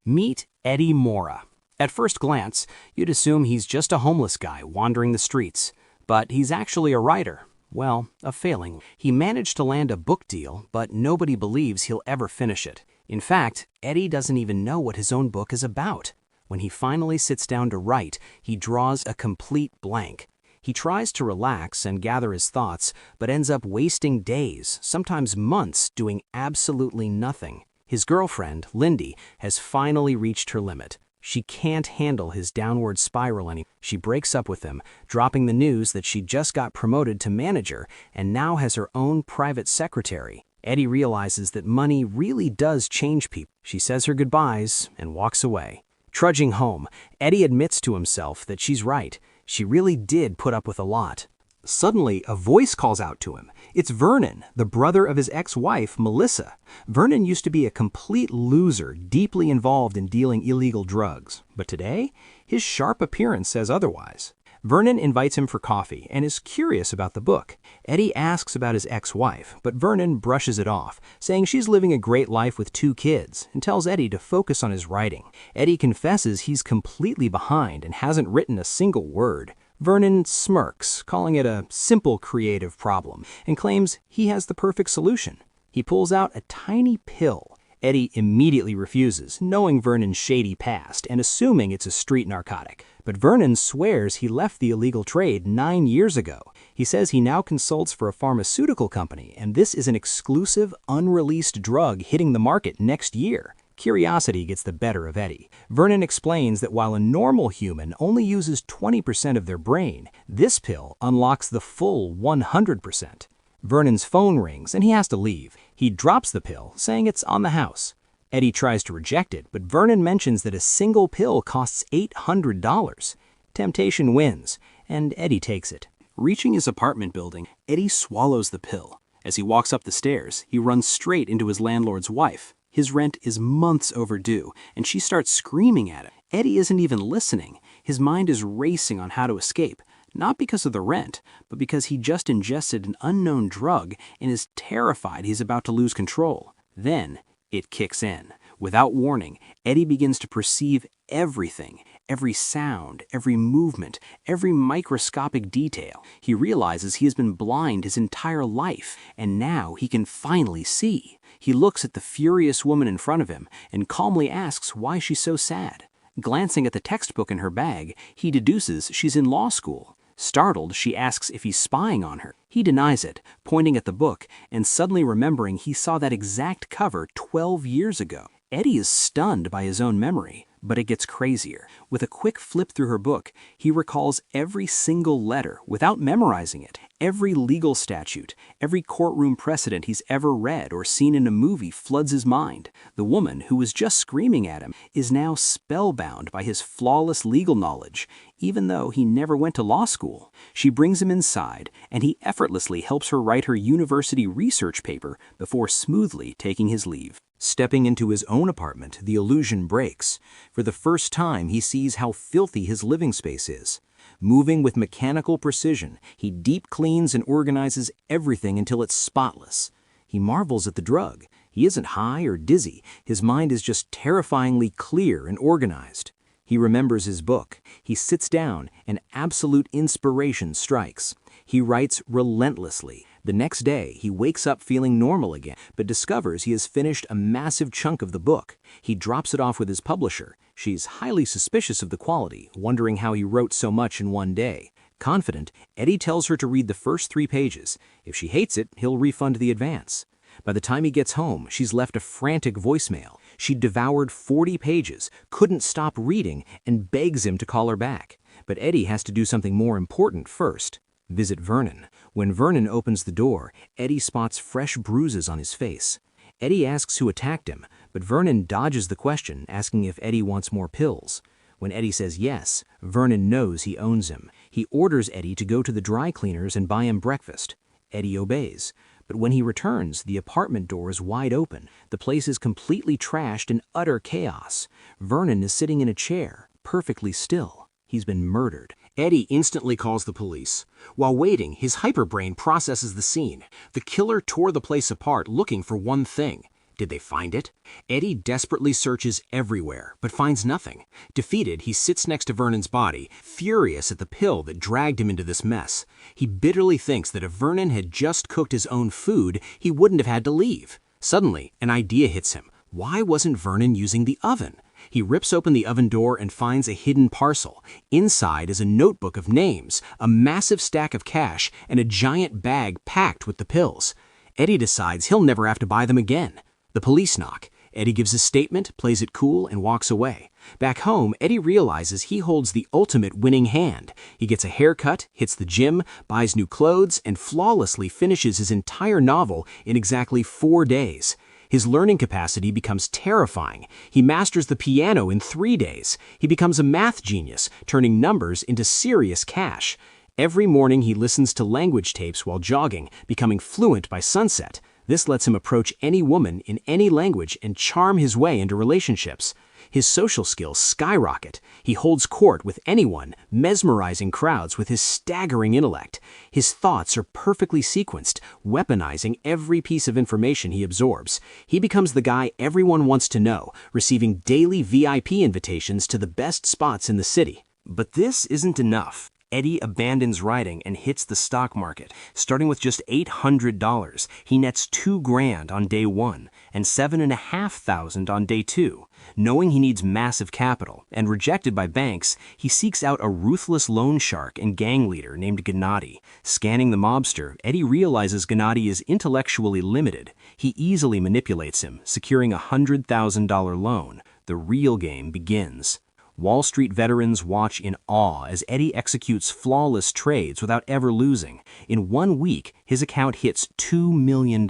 Meet Eddie Morra. At first glance, you'd assume he's just a homeless guy wandering the streets. But he's actually a writer. Well, a failing one. He managed to land a book deal, but nobody believes he'll ever finish it. In fact, Eddie doesn't even know what his own book is about. When he finally sits down to write, he draws a complete blank. He tries to relax and gather his thoughts, but ends up wasting days, sometimes months, doing absolutely nothing. His girlfriend, Lindy, has finally reached her limit. She can't handle his downward spiral anymore. She breaks up with him, dropping the news that she just got promoted to manager and now has her own private secretary. Eddie realizes that money really does change people. She says her goodbyes and walks away. Trudging home, Eddie admits to himself that she's right. She really did put up with a lot. Suddenly, a voice calls out to him. It's Vernon, the brother of his ex-wife, Melissa. Vernon used to be a complete loser, deeply involved in dealing illegal drugs. But today, his sharp appearance says otherwise. Vernon invites him for coffee and is curious about the book. Eddie asks about his ex-wife, but Vernon brushes it off, saying she's living a great life with 2 kids, and tells Eddie to focus on his writing. Eddie confesses he's completely behind and hasn't written a single word. Vernon smirks, calling it a simple creative problem, and claims he has the perfect solution. He pulls out a tiny pill. Eddie immediately refuses, knowing Vernon's shady past and assuming it's a street narcotic. But Vernon swears he left the illegal trade 9 years ago. He says he now consults for a pharmaceutical company, and this is an exclusive, unreleased drug hitting the market next year. Curiosity gets the better of Eddie. Vernon explains that while a normal human only uses 20% of their brain, this pill unlocks the full 100%. Vernon's phone rings and he has to leave. He drops the pill, saying it's on the house. Eddie tries to reject it, but Vernon mentions that a single pill costs $800. Temptation wins, and Eddie takes it. Reaching his apartment building, Eddie swallows the pill. As he walks up the stairs, he runs straight into his landlord's wife. His rent is months overdue, and she starts screaming at him. Eddie isn't even listening. His mind is racing on how to escape, not because of the rent, but because he just ingested an unknown drug and is terrified he's about to lose control. Then, it kicks in. Without warning, Eddie begins to perceive everything, every sound, every movement, every microscopic detail. He realizes he has been blind his entire life, and now he can finally see. He looks at the furious woman in front of him and calmly asks why she's so sad. Glancing at the textbook in her bag, he deduces she's in law school. Startled, she asks if he's spying on her. He denies it, pointing at the book, and suddenly remembering he saw that exact cover 12 years ago. Eddie is stunned by his own memory, but it gets crazier. With a quick flip through her book, he recalls every single letter without memorizing it. Every legal statute, every courtroom precedent he's ever read or seen in a movie floods his mind. The woman, who was just screaming at him, is now spellbound by his flawless legal knowledge, even though he never went to law school. She brings him inside, and he effortlessly helps her write her university research paper before smoothly taking his leave. Stepping into his own apartment, the illusion breaks. For the first time, he sees how filthy his living space is. Moving with mechanical precision, he deep cleans and organizes everything until it's spotless. He marvels at the drug. He isn't high or dizzy. His mind is just terrifyingly clear and organized. He remembers his book. He sits down, and absolute inspiration strikes. He writes relentlessly. The next day, he wakes up feeling normal again, but discovers he has finished a massive chunk of the book. He drops it off with his publisher. She's highly suspicious of the quality, wondering how he wrote so much in one day. Confident, Eddie tells her to read the first 3 pages. If she hates it, he'll refund the advance. By the time he gets home, she's left a frantic voicemail. She devoured 40 pages, couldn't stop reading, and begs him to call her back. But Eddie has to do something more important first. Visit Vernon. When Vernon opens the door, Eddie spots fresh bruises on his face. Eddie asks who attacked him, but Vernon dodges the question, asking if Eddie wants more pills. When Eddie says yes, Vernon knows he owns him. He orders Eddie to go to the dry cleaners and buy him breakfast. Eddie obeys. But when he returns, the apartment door is wide open. The place is completely trashed in utter chaos. Vernon is sitting in a chair, perfectly still. He's been murdered. Eddie instantly calls the police. While waiting, his hyperbrain processes the scene. The killer tore the place apart looking for one thing: Did they find it? Eddie desperately searches everywhere, but finds nothing. Defeated, he sits next to Vernon's body, furious at the pill that dragged him into this mess. He bitterly thinks that if Vernon had just cooked his own food, he wouldn't have had to leave. Suddenly, an idea hits him. Why wasn't Vernon using the oven? He rips open the oven door and finds a hidden parcel. Inside is a notebook of names, a massive stack of cash, and a giant bag packed with the pills. Eddie decides he'll never have to buy them again. The police knock. Eddie gives a statement, plays it cool, and walks away. Back home, Eddie realizes he holds the ultimate winning hand. He gets a haircut, hits the gym, buys new clothes, and flawlessly finishes his entire novel in exactly 4 days. His learning capacity becomes terrifying. He masters the piano in 3 days. He becomes a math genius, turning numbers into serious cash. Every morning he listens to language tapes while jogging, becoming fluent by sunset. This lets him approach any woman in any language and charm his way into relationships. His social skills skyrocket. He holds court with anyone, mesmerizing crowds with his staggering intellect. His thoughts are perfectly sequenced, weaponizing every piece of information he absorbs. He becomes the guy everyone wants to know, receiving daily VIP invitations to the best spots in the city. But this isn't enough. Eddie abandons writing and hits the stock market. Starting with just $800, he nets $2,000 on day 1 and $7,500 on day 2. Knowing he needs massive capital and rejected by banks, he seeks out a ruthless loan shark and gang leader named Gennady. Scanning the mobster, Eddie realizes Gennady is intellectually limited. He easily manipulates him, securing a $100,000 loan. The real game begins. Wall Street veterans watch in awe as Eddie executes flawless trades without ever losing. In 1 week, his account hits $2 million.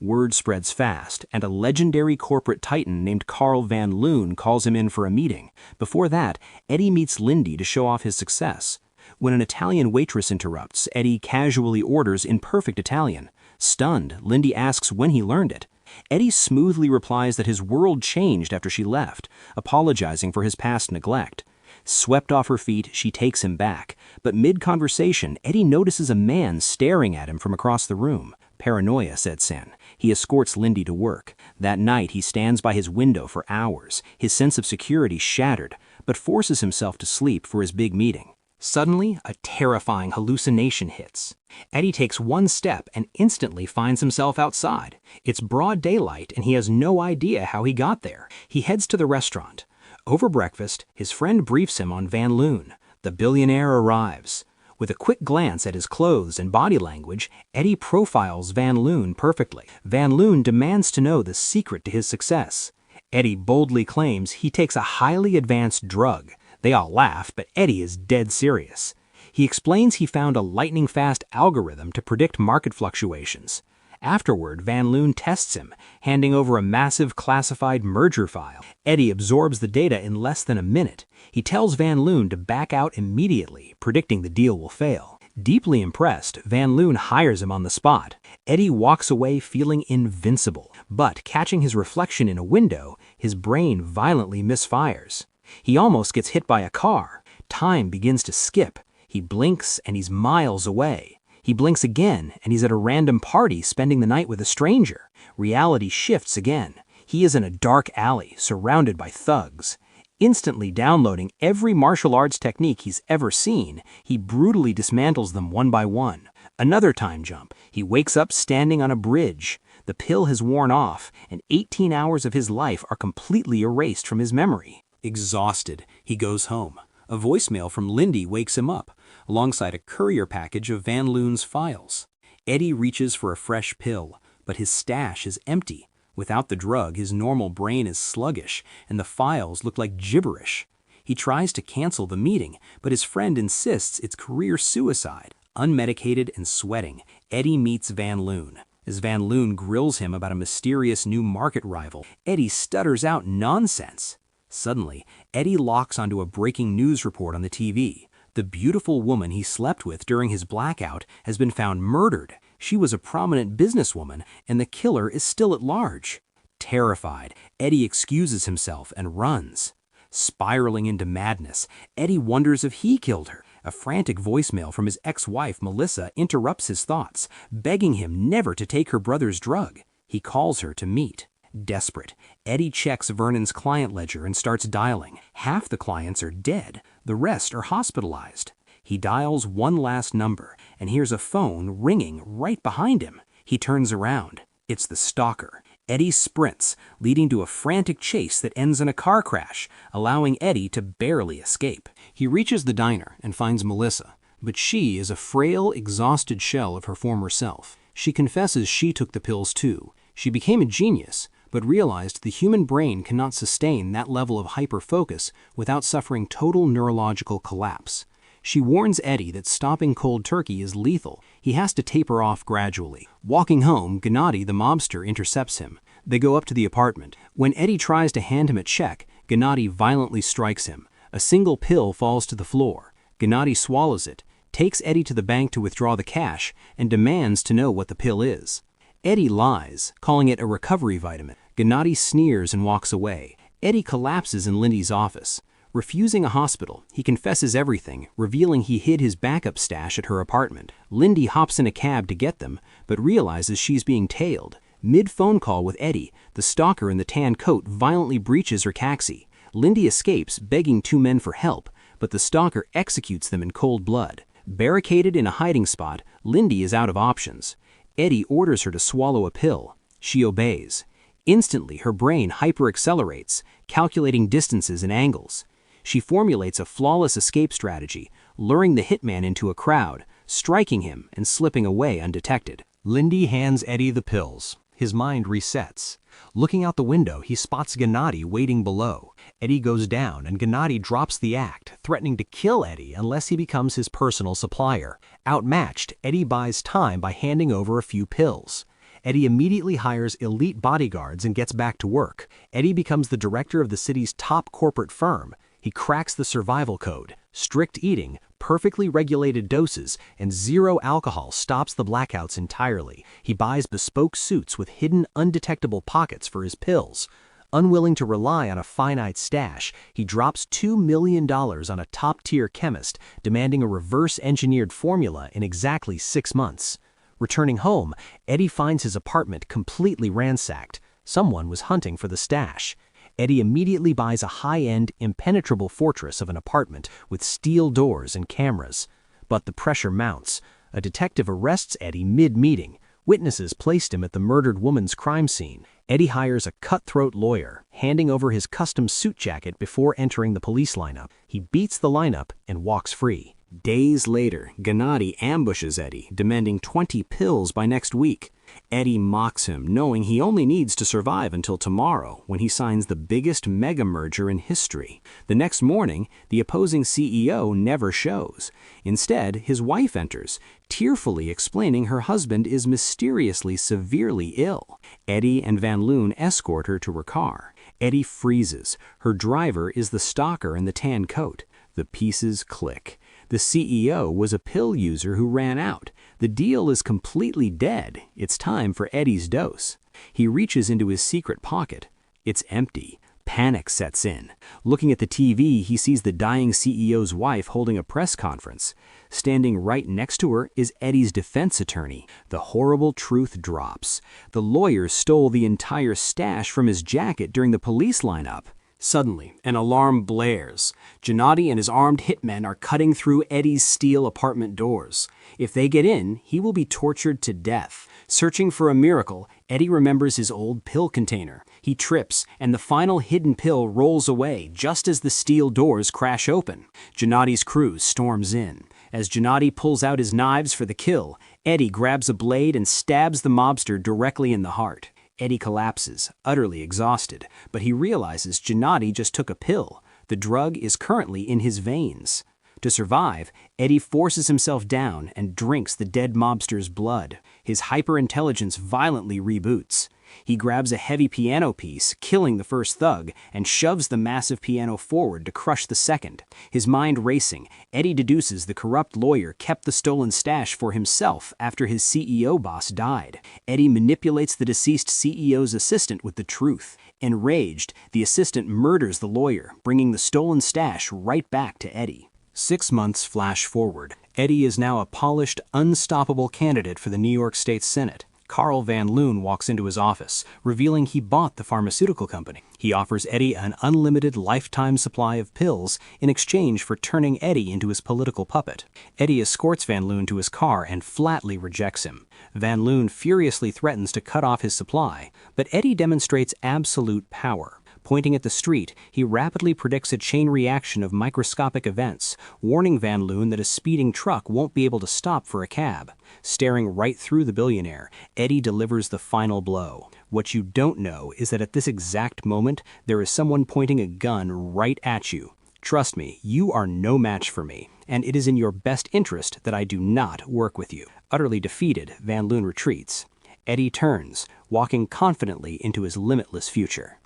Word spreads fast, and a legendary corporate titan named Carl Van Loon calls him in for a meeting. Before that, Eddie meets Lindy to show off his success. When an Italian waitress interrupts, Eddie casually orders in perfect Italian. Stunned, Lindy asks when he learned it. Eddie smoothly replies that his world changed after she left, apologizing for his past neglect. Swept off her feet, she takes him back. But mid-conversation, Eddie notices a man staring at him from across the room. Paranoia sets in. He escorts Lindy to work. That night, he stands by his window for hours, his sense of security shattered, but forces himself to sleep for his big meeting. Suddenly, a terrifying hallucination hits. Eddie takes 1 step and instantly finds himself outside. It's broad daylight and he has no idea how he got there. He heads to the restaurant. Over breakfast, his friend briefs him on Van Loon. The billionaire arrives. With a quick glance at his clothes and body language, Eddie profiles Van Loon perfectly. Van Loon demands to know the secret to his success. Eddie boldly claims he takes a highly advanced drug. They all laugh, but Eddie is dead serious. He explains he found a lightning-fast algorithm to predict market fluctuations. Afterward, Van Loon tests him, handing over a massive classified merger file. Eddie absorbs the data in less than a minute. He tells Van Loon to back out immediately, predicting the deal will fail. Deeply impressed, Van Loon hires him on the spot. Eddie walks away feeling invincible, but catching his reflection in a window, his brain violently misfires. He almost gets hit by a car. Time begins to skip. He blinks and he's miles away. He blinks again and he's at a random party spending the night with a stranger. Reality shifts again. He is in a dark alley surrounded by thugs. Instantly downloading every martial arts technique he's ever seen, he brutally dismantles them one by one. Another time jump. He wakes up standing on a bridge. The pill has worn off and 18 hours of his life are completely erased from his memory. Exhausted, he goes home. A voicemail from Lindy wakes him up, alongside a courier package of Van Loon's files. Eddie reaches for a fresh pill, but his stash is empty. Without the drug, his normal brain is sluggish, and the files look like gibberish. He tries to cancel the meeting, but his friend insists it's career suicide. Unmedicated and sweating, Eddie meets Van Loon. As Van Loon grills him about a mysterious new market rival, Eddie stutters out nonsense. Suddenly, Eddie locks onto a breaking news report on the TV. The beautiful woman he slept with during his blackout has been found murdered. She was a prominent businesswoman, and the killer is still at large. Terrified, Eddie excuses himself and runs. Spiraling into madness, Eddie wonders if he killed her. A frantic voicemail from his ex-wife, Melissa, interrupts his thoughts, begging him never to take her brother's drug. He calls her to meet. Desperate, Eddie checks Vernon's client ledger and starts dialing. Half the clients are dead, the rest are hospitalized. He dials one last number and hears a phone ringing right behind him. He turns around. It's the stalker. Eddie sprints, leading to a frantic chase that ends in a car crash, allowing Eddie to barely escape. He reaches the diner and finds Melissa, but she is a frail, exhausted shell of her former self. She confesses she took the pills too. She became a genius, but realized the human brain cannot sustain that level of hyper-focus without suffering total neurological collapse. She warns Eddie that stopping cold turkey is lethal. He has to taper off gradually. Walking home, Gennady the mobster intercepts him. They go up to the apartment. When Eddie tries to hand him a check, Gennady violently strikes him. A single pill falls to the floor. Gennady swallows it, takes Eddie to the bank to withdraw the cash, and demands to know what the pill is. Eddie lies, calling it a recovery vitamin. Gennady sneers and walks away. Eddie collapses in Lindy's office. Refusing a hospital, he confesses everything, revealing he hid his backup stash at her apartment. Lindy hops in a cab to get them, but realizes she's being tailed. Mid-phone call with Eddie, the stalker in the tan coat violently breaches her taxi. Lindy escapes, begging two men for help, but the stalker executes them in cold blood. Barricaded in a hiding spot, Lindy is out of options. Eddie orders her to swallow a pill. She obeys. Instantly, her brain hyper-accelerates, calculating distances and angles. She formulates a flawless escape strategy, luring the hitman into a crowd, striking him and slipping away undetected. Lindy hands Eddie the pills. His mind resets. Looking out the window, he spots Gennady waiting below. Eddie goes down and Gennady drops the act, threatening to kill Eddie unless he becomes his personal supplier. Outmatched, Eddie buys time by handing over a few pills. Eddie immediately hires elite bodyguards and gets back to work. Eddie becomes the director of the city's top corporate firm. He cracks the survival code. Strict eating, perfectly regulated doses, and zero alcohol stops the blackouts entirely. He buys bespoke suits with hidden, undetectable pockets for his pills. Unwilling to rely on a finite stash, he drops $2 million on a top-tier chemist, demanding a reverse-engineered formula in exactly 6 months. Returning home, Eddie finds his apartment completely ransacked. Someone was hunting for the stash. Eddie immediately buys a high-end, impenetrable fortress of an apartment with steel doors and cameras. But the pressure mounts. A detective arrests Eddie mid-meeting. Witnesses placed him at the murdered woman's crime scene. Eddie hires a cutthroat lawyer, handing over his custom suit jacket before entering the police lineup. He beats the lineup and walks free. Days later, Gennady ambushes Eddie, demanding 20 pills by next week. Eddie mocks him, knowing he only needs to survive until tomorrow, when he signs the biggest mega merger in history. The next morning, the opposing CEO never shows. Instead, his wife enters, tearfully explaining her husband is mysteriously severely ill. Eddie and Van Loon escort her to her car. Eddie freezes. Her driver is the stalker in the tan coat. The pieces click. The CEO was a pill user who ran out. The deal is completely dead. It's time for Eddie's dose. He reaches into his secret pocket. It's empty. Panic sets in. Looking at the TV, he sees the dying CEO's wife holding a press conference. Standing right next to her is Eddie's defense attorney. The horrible truth drops. The lawyer stole the entire stash from his jacket during the police lineup. Suddenly, an alarm blares. Gennady and his armed hitmen are cutting through Eddie's steel apartment doors. If they get in, he will be tortured to death. Searching for a miracle, Eddie remembers his old pill container. He trips, and the final hidden pill rolls away just as the steel doors crash open. Gennady's crew storms in. As Gennady pulls out his knives for the kill, Eddie grabs a blade and stabs the mobster directly in the heart. Eddie collapses, utterly exhausted, but he realizes Gennady just took a pill. The drug is currently in his veins. To survive, Eddie forces himself down and drinks the dead mobster's blood. His hyperintelligence violently reboots. He grabs a heavy piano piece, killing the first thug, and shoves the massive piano forward to crush the second. His mind racing, Eddie deduces the corrupt lawyer kept the stolen stash for himself after his CEO boss died. Eddie manipulates the deceased CEO's assistant with the truth. Enraged, the assistant murders the lawyer, bringing the stolen stash right back to Eddie. 6 months flash forward. Eddie is now a polished, unstoppable candidate for the New York State Senate. Carl Van Loon walks into his office, revealing he bought the pharmaceutical company. He offers Eddie an unlimited lifetime supply of pills in exchange for turning Eddie into his political puppet. Eddie escorts Van Loon to his car and flatly rejects him. Van Loon furiously threatens to cut off his supply, but Eddie demonstrates absolute power. Pointing at the street, he rapidly predicts a chain reaction of microscopic events, warning Van Loon that a speeding truck won't be able to stop for a cab. Staring right through the billionaire, Eddie delivers the final blow. What you don't know is that at this exact moment, there is someone pointing a gun right at you. Trust me, you are no match for me, and it is in your best interest that I do not work with you. Utterly defeated, Van Loon retreats. Eddie turns, walking confidently into his limitless future.